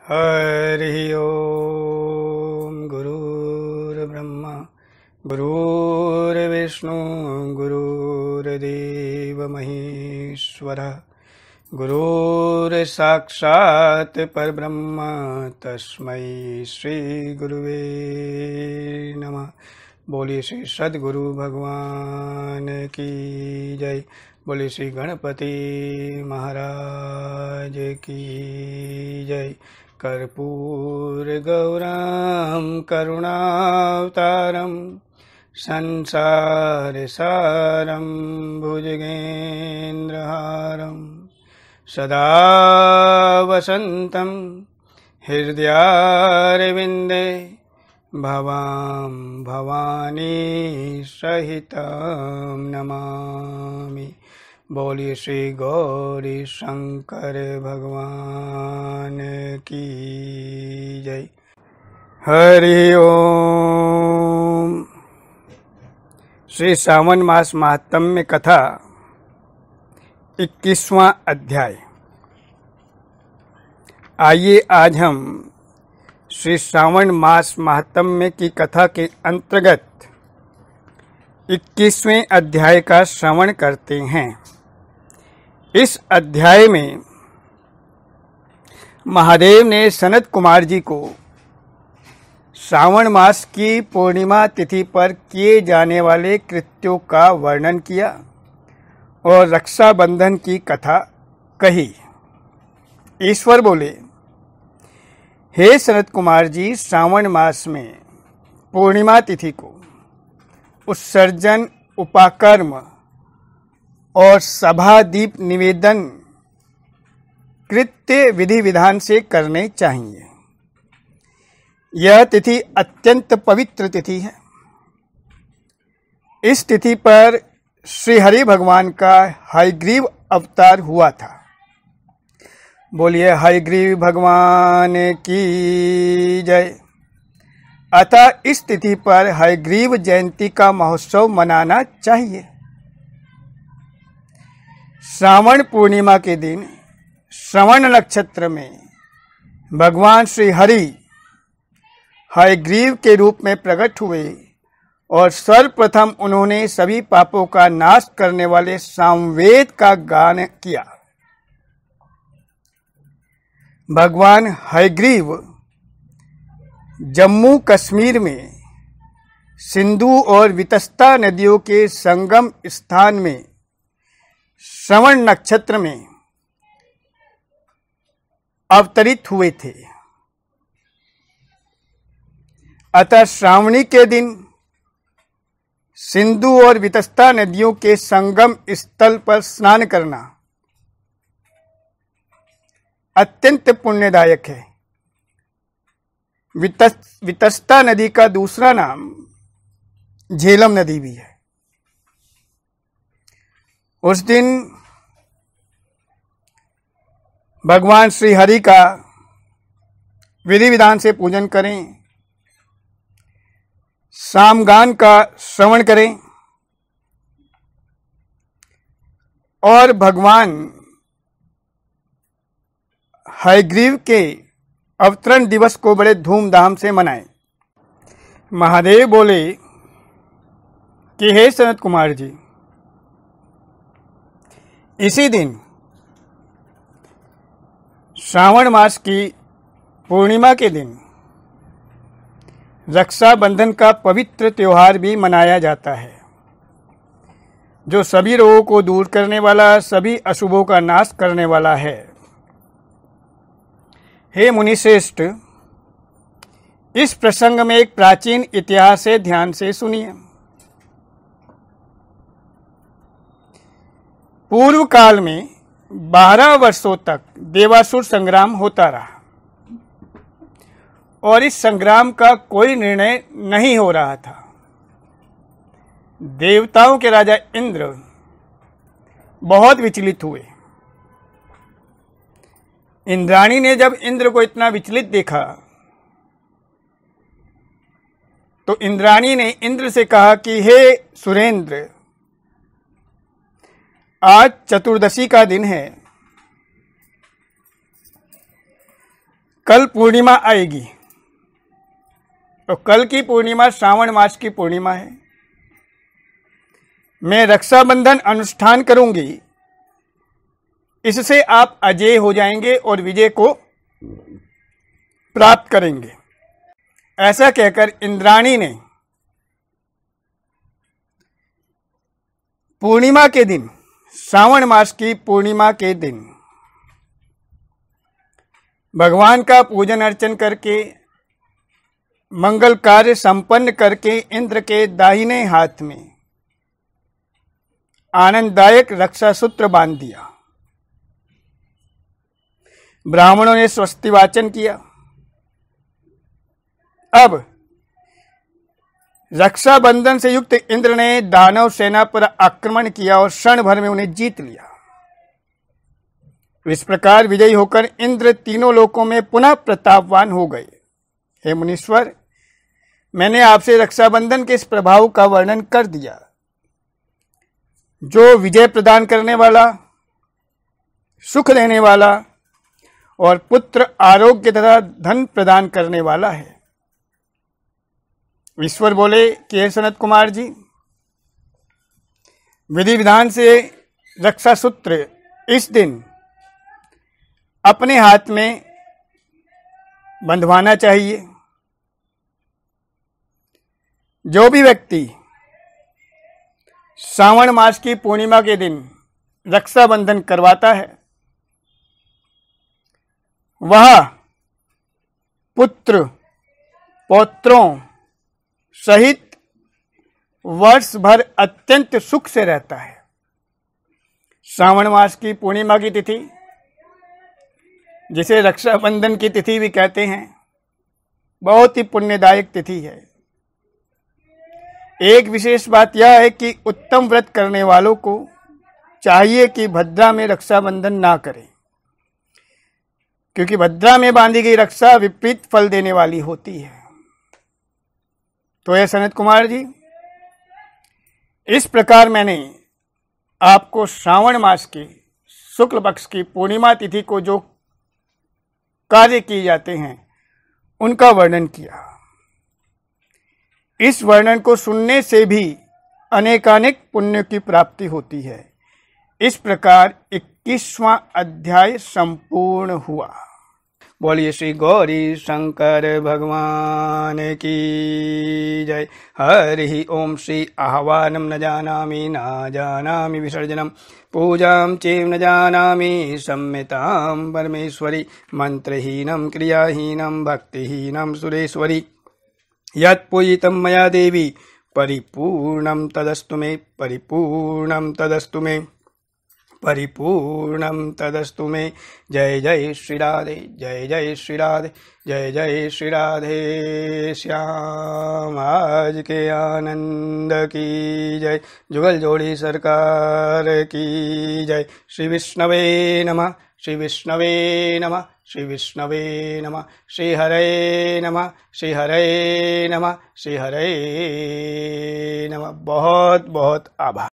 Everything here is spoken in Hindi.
हरि ओम। गुरुर्ब्रह्मा गुरुर्विष्णु गुरुर्देव महेश्वरः गुरुर्साक्षात् परब्रह्म तस्मै श्री गुरुवे नमः। बोलिए श्री सद्गुरु भगवान की जय। बोलिए श्री गणपति महाराज की जय। कर्पूर गौरम करुणावतारम संसार सारम भुजगेन्द्रहारम सदा वसन्तं हृदयारविन्दे भवां भवानी सहितं नमामि। बोलिए श्री गौरी शंकर भगवान की जय। हरि ओम। श्री श्रावण मास महात्म्य कथा 21वां अध्याय। आइए आज हम श्री श्रावण मास महात्म्य की कथा के अंतर्गत 21वें अध्याय का श्रवण करते हैं। इस अध्याय में महादेव ने सनत कुमार जी को श्रावण मास की पूर्णिमा तिथि पर किए जाने वाले कृत्यों का वर्णन किया और रक्षाबंधन की कथा कही। ईश्वर बोले, हे सनत कुमार जी, श्रावण मास में पूर्णिमा तिथि को उत्सर्जन, उपाकर्म और सभादीप निवेदन कृत्य विधि विधान से करने चाहिए। यह तिथि अत्यंत पवित्र तिथि है। इस तिथि पर श्री हरि भगवान का हयग्रीव अवतार हुआ था। बोलिए हयग्रीव भगवान की जय। अतः इस तिथि पर हयग्रीव जयंती का महोत्सव मनाना चाहिए। श्रावण पूर्णिमा के दिन श्रवण नक्षत्र में भगवान श्री हरि हयग्रीव के रूप में प्रकट हुए और सर्वप्रथम उन्होंने सभी पापों का नाश करने वाले सामवेद का गान किया। भगवान हयग्रीव जम्मू कश्मीर में सिंधु और वितस्ता नदियों के संगम स्थान में श्रवण नक्षत्र में अवतरित हुए थे। अतः श्रावणी के दिन सिंधु और वितस्ता नदियों के संगम स्थल पर स्नान करना अत्यंत पुण्यदायक है। वितस्ता नदी का दूसरा नाम झेलम नदी भी है। उस दिन भगवान श्री हरि का विधि विधान से पूजन करें, सामगान का श्रवण करें और भगवान हयग्रीव के अवतरण दिवस को बड़े धूमधाम से मनाएं। महादेव बोले कि हे सनत कुमार जी, इसी दिन श्रावण मास की पूर्णिमा के दिन रक्षाबंधन का पवित्र त्योहार भी मनाया जाता है, जो सभी रोगों को दूर करने वाला, सभी अशुभों का नाश करने वाला है। हे मुनिश्रेष्ठ, इस प्रसंग में एक प्राचीन इतिहास है, ध्यान से सुनिए। पूर्व काल में 12 वर्षों तक देवासुर संग्राम होता रहा और इस संग्राम का कोई निर्णय नहीं हो रहा था। देवताओं के राजा इंद्र बहुत विचलित हुए। इंद्राणी ने जब इंद्र को इतना विचलित देखा तो इंद्राणी ने इंद्र से कहा कि हे सुरेंद्र, आज चतुर्दशी का दिन है। कल पूर्णिमा आएगी और कल की पूर्णिमा श्रावण मास की पूर्णिमा है। मैं रक्षाबंधन अनुष्ठान करूंगी, इससे आप अजय हो जाएंगे और विजय को प्राप्त करेंगे। ऐसा कहकर इंद्राणी ने पूर्णिमा के दिन, श्रावण मास की पूर्णिमा के दिन भगवान का पूजन अर्चन करके मंगल कार्य संपन्न करके इंद्र के दाहिने हाथ में आनंददायक रक्षा सूत्र बांध दिया। ब्राह्मणों ने स्वस्ति वाचन किया। अब रक्षाबंधन से युक्त इंद्र ने दानव सेना पर आक्रमण किया और क्षण भर में उन्हें जीत लिया। इस प्रकार विजयी होकर इंद्र तीनों लोकों में पुनः प्रतापवान हो गए। हे मुनीश्वर, मैंने आपसे रक्षाबंधन के इस प्रभाव का वर्णन कर दिया, जो विजय प्रदान करने वाला, सुख देने वाला और पुत्र, आरोग्य तथा धन प्रदान करने वाला है। ईश्वर बोले कि हे सनत कुमार जी, विधि विधान से रक्षा सूत्र इस दिन अपने हाथ में बंधवाना चाहिए। जो भी व्यक्ति श्रावण मास की पूर्णिमा के दिन रक्षाबंधन करवाता है, वह पुत्र पौत्रों सहित वर्ष भर अत्यंत सुख से रहता है। श्रावण मास की पूर्णिमा की तिथि, जिसे रक्षाबंधन की तिथि भी कहते हैं, बहुत ही पुण्यदायक तिथि है। एक विशेष बात यह है कि उत्तम व्रत करने वालों को चाहिए कि भद्रा में रक्षाबंधन ना करें, क्योंकि भद्रा में बांधी गई रक्षा विपरीत फल देने वाली होती है। तो ये सनत कुमार जी, इस प्रकार मैंने आपको श्रावण मास की शुक्ल पक्ष की पूर्णिमा तिथि को जो कार्य किए जाते हैं उनका वर्णन किया। इस वर्णन को सुनने से भी अनेकानेक पुण्य की प्राप्ति होती है। इस प्रकार 21वां अध्याय संपूर्ण हुआ। बोलिए श्री गौरी शंकर भगवान की जय। हरि ओम। श्री आह्वानम न जानामि न जानामि विसर्जनम, पूजां चैव न जानामि सम्यतां परमेश्वरी, मंत्रहीनं क्रियाहीनं भक्तिहीनं सुरेश्वरी, यत्पूजितं मया देवी परिपूर्णं तदस्तु मे, परिपूर्णं तदस्तु मे, परिपूर्णं तदस्तु मे। जय जय श्री राधे, जय जय श्री राधे, जय जय श्री राधे श्याम। आज के आनंद की जय, जुगल जोड़ी सरकार की जय। श्री विष्णवे नमः, श्री विष्णवे नमः, श्री विष्णवे नमः, श्री हरे नमः, श्री हरे नमः, श्री हरे नमः। बहुत बहुत आभार।